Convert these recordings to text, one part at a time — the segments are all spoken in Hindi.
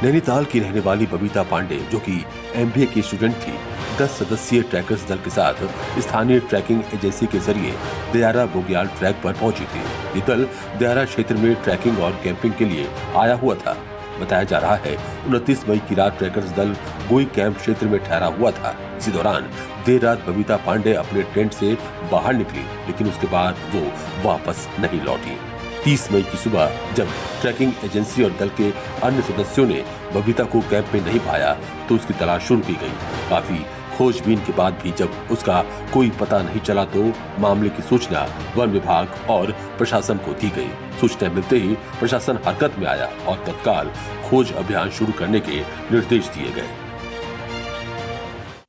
नैनीताल की रहने वाली बबीता पांडे, जो कि एमबीए की स्टूडेंट थी, 10 सदस्यीय ट्रैकर्स दल के साथ स्थानीय ट्रैकिंग एजेंसी के जरिए दयारा बुग्याल ट्रैक पर पहुंची थी। ये दल दयारा क्षेत्र में ट्रैकिंग और कैंपिंग के लिए आया हुआ था। बताया जा रहा है 29 मई की रात ट्रैकर्स दल गोई कैंप क्षेत्र में ठहरा हुआ था। इसी दौरान देर रात बबीता पांडे अपने टेंट से बाहर निकली, लेकिन उसके बाद वो वापस नहीं लौटी। 30 मई की सुबह जब ट्रैकिंग एजेंसी और दल के अन्य सदस्यों ने बबीता को कैंप में नहीं पाया तो उसकी तलाश शुरू की गई। काफी खोजबीन के बाद भी जब उसका कोई पता नहीं चला तो मामले की सूचना वन विभाग और प्रशासन को दी गई। सूचना मिलते ही प्रशासन हरकत में आया और तत्काल खोज अभियान शुरू करने के निर्देश दिए गए।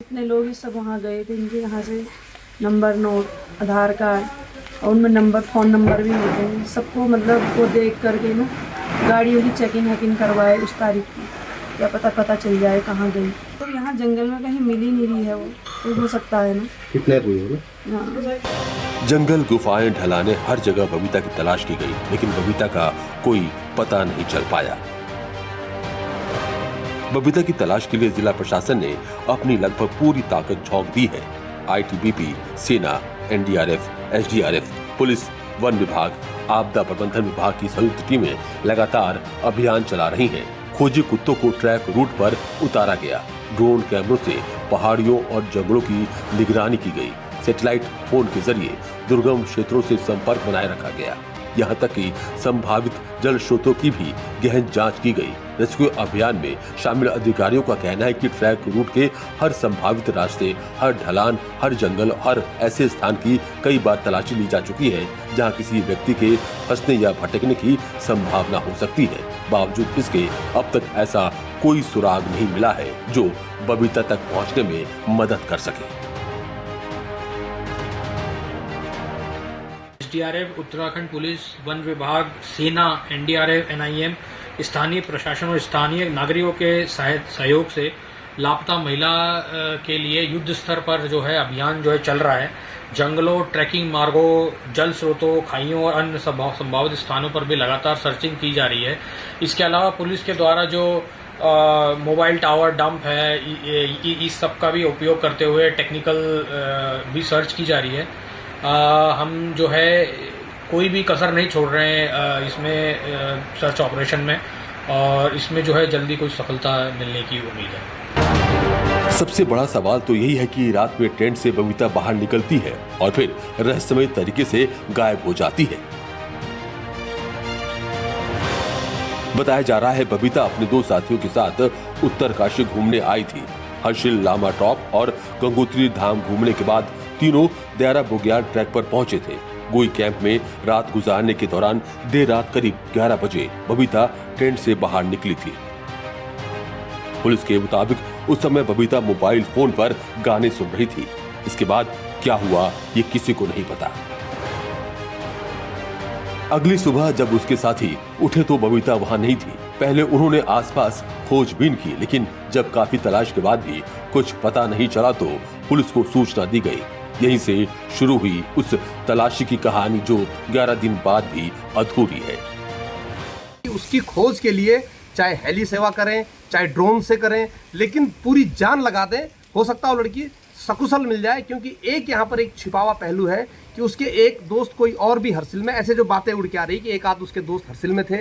इतने लोग ही सब वहाँ गए थे, इनके यहाँ से नंबर नोट, आधार कार्ड और उनमें नंबर, फ़ोन नंबर भी होते हैं। सबको मतलब वो देख करके ना गाड़ियों की चेकिंग हैकिंग करवाए उस तारीख की, क्या पता चल जाए कहाँ गई। तो यहाँ जंगल में कहीं मिल ही नहीं रही है वो, तो हो सकता है ना कितने हुए हो ना? जंगल, गुफाएं, ढलाने, हर जगह बबीता की तलाश की गई, लेकिन बबीता का कोई पता नहीं चल पाया। बबीता की तलाश के लिए जिला प्रशासन ने अपनी लगभग पूरी ताकत झोंक दी है। आईटीबीपी, सेना, एनडीआरएफ, एसडीआरएफ, पुलिस, वन विभाग, आपदा प्रबंधन विभाग की संयुक्त टीमें लगातार अभियान चला रही हैं। खोजी कुत्तों को ट्रैक रूट पर उतारा गया। ड्रोन कैमरों से पहाड़ियों और जंगलों की निगरानी की गई। सैटेलाइट फोन के जरिए दुर्गम क्षेत्रों से संपर्क बनाए रखा गया। यहाँ तक कि संभावित जल स्रोतों की भी गहन जांच की गई। रेस्क्यू अभियान में शामिल अधिकारियों का कहना है कि ट्रैक रूट के हर संभावित रास्ते, हर ढलान, हर जंगल, हर ऐसे स्थान की कई बार तलाशी ली जा चुकी है जहाँ किसी व्यक्ति के फंसने या भटकने की संभावना हो सकती है। बावजूद इसके अब तक ऐसा कोई सुराग नहीं मिला है जो बबीता तक पहुँचने में मदद कर सके। एसडीआरएफ, उत्तराखंड पुलिस, वन विभाग, सेना, एनडीआरएफ, एनआईएम, स्थानीय प्रशासन और स्थानीय नागरिकों के सहयोग से लापता महिला के लिए युद्ध स्तर पर जो है अभियान जो है चल रहा है। जंगलों, ट्रैकिंग मार्गों, जल स्रोतों, खाइयों और अन्य संभावित स्थानों पर भी लगातार सर्चिंग की जा रही है। इसके अलावा पुलिस के द्वारा जो मोबाइल टावर डंप है, इस सब का भी उपयोग करते हुए टेक्निकल भी सर्च की जा रही है। हम जो है कोई भी कसर नहीं छोड़ रहे हैं इसमें सर्च ऑपरेशन में, और इसमें जो है जल्दी कोई सफलता मिलने की उम्मीद है। सबसे बड़ा सवाल तो यही है कि रात में टेंट से बबीता बाहर निकलती है और फिर रहस्यमय तरीके से गायब हो जाती है। बताया जा रहा है बबीता अपने दो साथियों के साथ उत्तरकाशी घूमने आई थी। हर्षिल लामा टॉप और गंगोत्री धाम घूमने के बाद तीनों दयारा बुग्याल ट्रैक पर पहुंचे थे। गोई कैंप में रात गुजारने के दौरान देर रात करीब 11 बजे बबीता टेंट से बाहर निकली थी। पुलिस के मुताबिक उस समय बबीता मोबाइल फोन पर गाने सुन रही थी। इसके बाद क्या हुआ ये किसी को नहीं पता। अगली सुबह जब उसके साथी उठे तो बबीता वहां नहीं थी। पहले उन्होंने आसपास खोजबीन की, लेकिन जब काफी तलाश के बाद भी कुछ पता नहीं चला तो पुलिस को सूचना दी गई। यहीं से शुरू हुई उस तलाशी की कहानी जो 11 दिन बाद भी अधूरी है। उसकी खोज के लिए चाहे हेली सेवा करें, चाहे ड्रोन से करें, लेकिन पूरी जान लगा दें। हो सकता है वो लड़की सकुशल मिल जाए, क्योंकि एक यहाँ पर एक छिपा हुआ पहलू है कि उसके एक दोस्त कोई और भी हर्सिल में, ऐसे जो बातें उड़ के आ रही कि एक आध उसके दोस्त हर्सिल में थे।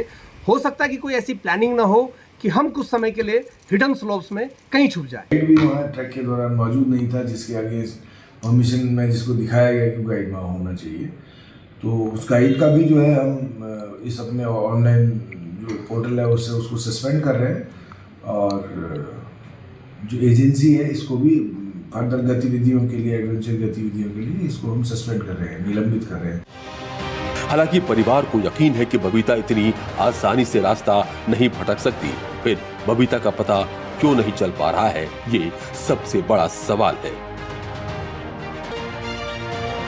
हो सकता है कि कोई ऐसी प्लानिंग ना हो कि हम कुछ समय के लिए हिडन स्लोप्स में कहीं छुप जाए। गाइड भी वहाँ ट्रैक के दौरान मौजूद नहीं था, जिसके आगे मिशन में जिसको दिखाया गया कि गाइड वहाँ होना चाहिए। तो उस गाइड का भी जो है हम इस अपने ऑनलाइन जो पोर्टल है उससे उसको सस्पेंड कर रहे हैं, और जो एजेंसी है इसको भी फर्दर गतिविधियों के लिए, एडवेंचर गतिविधियों के लिए इसको हम सस्पेंड कर रहे हैं, निलंबित कर रहे हैं। हालांकि परिवार को यकीन है कि बबीता इतनी आसानी से रास्ता नहीं भटक सकती। फिर बबीता का पता क्यों नहीं चल पा रहा है, ये सबसे बड़ा सवाल है।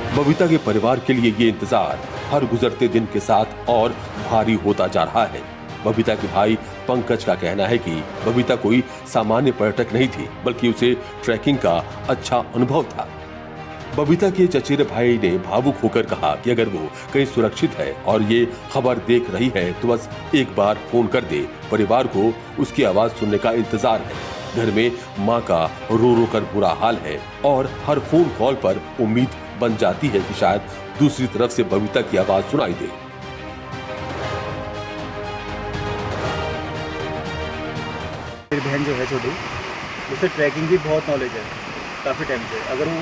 बबीता के परिवार के लिए ये इंतजार हर गुजरते दिन के साथ और भारी होता जा रहा है। बबीता के भाई पंकज का कहना है कि बबीता कोई सामान्य पर्यटक नहीं थी, बल्कि उसे ट्रैकिंग का अच्छा अनुभव था। बबीता के चचेरे भाई ने भावुक होकर कहा कि अगर वो कहीं सुरक्षित है और ये खबर देख रही है तो बस एक बार फोन कर दे। परिवार को उसकी आवाज सुनने का इंतजार है। घर में माँ का रो रो कर बुरा हाल है और हर फोन कॉल पर उम्मीद बन जाती है कि शायद दूसरी तरफ से बबीता की आवाज सुनाई दे। मेरी बहन जो है छोटी, उसे ट्रैकिंग की बहुत नॉलेज है काफ़ी टाइम से। अगर वो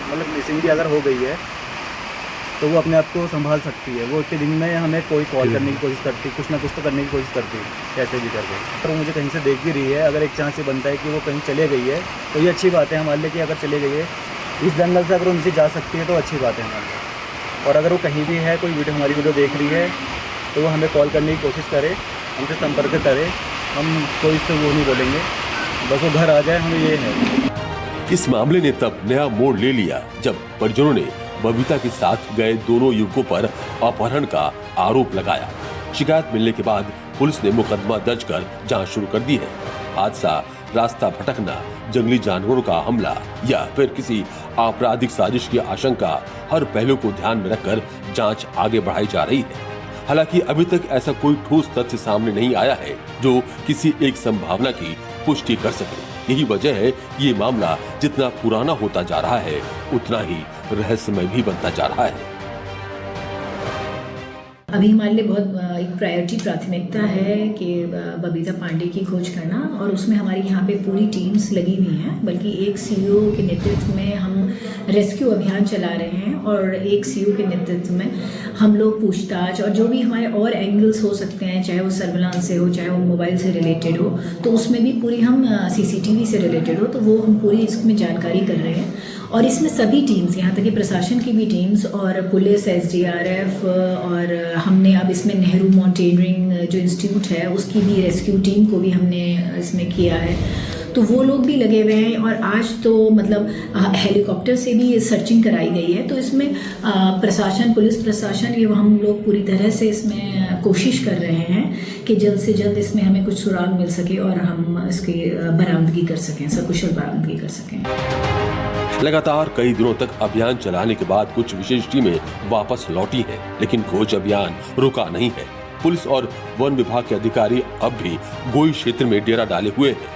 मतलब मिसिंग भी अगर हो गई है तो वो अपने आप को संभाल सकती है। वो इतने दिन में हमें कोई कॉल करने की कोशिश करती, कुछ ना कुछ तो करने की कोशिश करती, कैसे भी करके। पर मुझे कहीं से देख भी रही है, अगर एक चांस ये बनता है कि वो कहीं चले गई है तो ये अच्छी बात है हमारे लिए कि अगर चले गई है इस जंगल से, अगर वो नीचे जा सकती है तो अच्छी बात है हमारे लिए। और अगर वो कहीं भी है, कोई वीडियो हमारी वीडियो देख रही है तो वो हमें कॉल करने की कोशिश करे, हमसे संपर्क करे। हम कोई से वो नहीं बोलेंगे, बस वो घर आ जाए, हमें ये है। इस मामले ने तब नया मोड़ ले लिया जब परिजनों ने बबीता के साथ गए दोनों युवकों पर अपहरण का आरोप लगाया। शिकायत मिलने के बाद पुलिस ने मुकदमा दर्ज कर जांच शुरू कर दी है। हादसा, रास्ता भटकना, जंगली जानवरों का हमला या फिर किसी आपराधिक साजिश की आशंका, हर पहलू को ध्यान में रखकर जांच आगे बढ़ाई जा रही है। हालांकि अभी तक ऐसा कोई ठोस तथ्य सामने नहीं आया है जो किसी एक संभावना की पुष्टि कर सके। यही वजह है ये मामला जितना पुराना होता जा रहा है उतना ही रहस्यमय भी बनता जा रहा है। अभी हमारे लिए बहुत एक प्राथमिकता है कि बबीता पांडे की खोज करना, और उसमें हमारी यहाँ पे पूरी टीम्स लगी हुई हैं। बल्कि एक सीईओ के नेतृत्व में हम रेस्क्यू अभियान चला रहे हैं और एक सीईओ के नेतृत्व में हम लोग पूछताछ और जो भी हमारे और एंगल्स हो सकते हैं, चाहे वो सर्विलांस से हो, चाहे वो मोबाइल से रिलेटेड हो, तो उसमें भी पूरी हम सीसीटीवी से रिलेटेड हो तो वो हम पूरी इसमें जानकारी कर रहे हैं। और इसमें सभी टीम्स, यहाँ तक कि प्रशासन की भी टीम्स और पुलिस, एसडीआरएफ, और हमने अब इसमें नेहरू माउंटेनियरिंग जो इंस्टीट्यूट है उसकी भी रेस्क्यू टीम को भी हमने इसमें किया है, तो वो लोग भी लगे हुए हैं। और आज तो मतलब हेलीकॉप्टर से भी सर्चिंग कराई गई है। तो इसमें प्रशासन, पुलिस प्रशासन, ये हम लोग पूरी तरह से इसमें कोशिश कर रहे हैं कि जल्द से जल्द इसमें हमें कुछ सुराग मिल सके और हम इसकी बरामदगी कर सकें, सकुशल बरामदगी कर सकें। लगातार कई दिनों तक अभियान चलाने के बाद कुछ विशेष टीमें वापस लौटी हैं, लेकिन खोज अभियान रुका नहीं है। पुलिस और वन विभाग के अधिकारी अब भी गोई क्षेत्र में डेरा डाले हुए हैं।